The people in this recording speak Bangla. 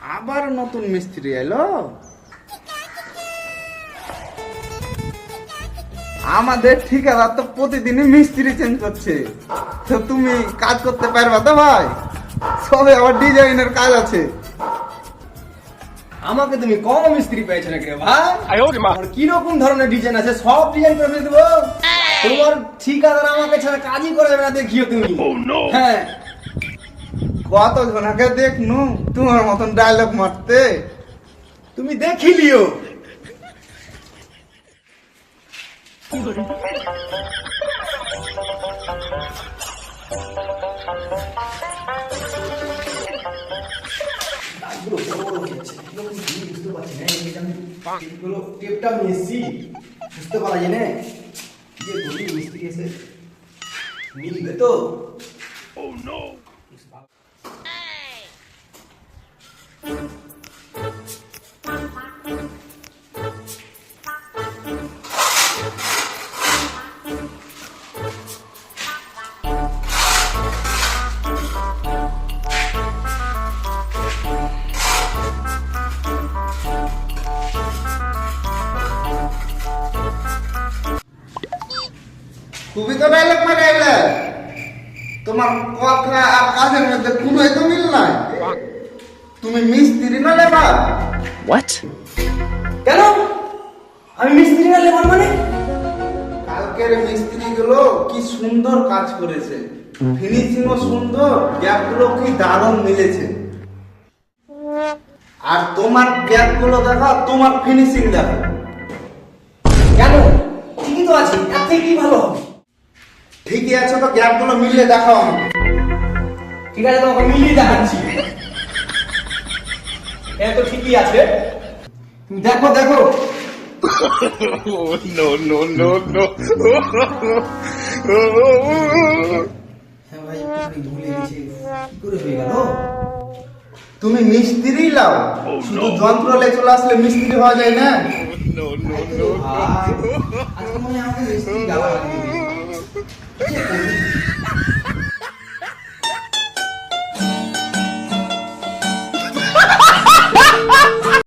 আবার নতুন মিস্ত্রি এলো। আমাদের ঠিকাদার তো প্রতিদিনই মিস্ত্রি চেঞ্জ করছে, তো তুমি কাজ করতে পারবে তো ভাই? সবে আবার ডিজাইনের কাজ আছে। আমাকে তুমি কম মিস্ত্রি পেয়েছো নাকি রে ভাই? আর কি রকম ধরনের ডিজাইন আছে সব ডিজাইন করে ফেলে দেবো। তোমার ঠিকাদার আমাকে ছাড়া কাজই করে না, দেখিও তুমি। হ্যাঁ, কত জনাকে দেখনু তোমার মতন ডায়লগ মারতে। তুমি দেখিলিও। টেপটা মেসি বুঝতে পারা যায় না যে গরিব মিস্ত্রি এসে মিলবে তো। তুমি তো ডায়লগ মারে এলে, তোমার কথা আর কাজের মধ্যে কোনো তো মিল নাই। তুমি মিস্ত্রি না লেবার? কেন আমি মিস্ত্রি না লেবার মানে? কালকের মিস্ত্রি গুলো কি সুন্দর কাজ করেছে, ফিনিশিংও সুন্দর, গ্যাপগুলো কি দারুণ মিলেছে। আর তোমার গ্যাপগুলো দেখো, তোমার ফিনিশিং দেখো। কেন ঠিকই তো আছে, এর থেকে কি ভালো হবে? ঠিকই আছে তো গ্যাপগুলো মিলিয়ে দেখো আমাকে। ঠিক আছে, তোমাকে মিলিয়ে দেখাচ্ছি। হ্যাঁ তো ঠিকই আছে, তুমি দেখো দেখো। হ্যাঁ ভাই, একটুখানি ভুলে গেছি, কি করে হয়ে গেল? তুমি মিস্ত্রি লাও, শুধু যন্ত্র লে চলে আসলে মিস্ত্রি হওয়া যায় না। ভাই, আজকে মনে হয় আমাকে মিস্ত্রি গালা লাগিয়ে দিয়েছে।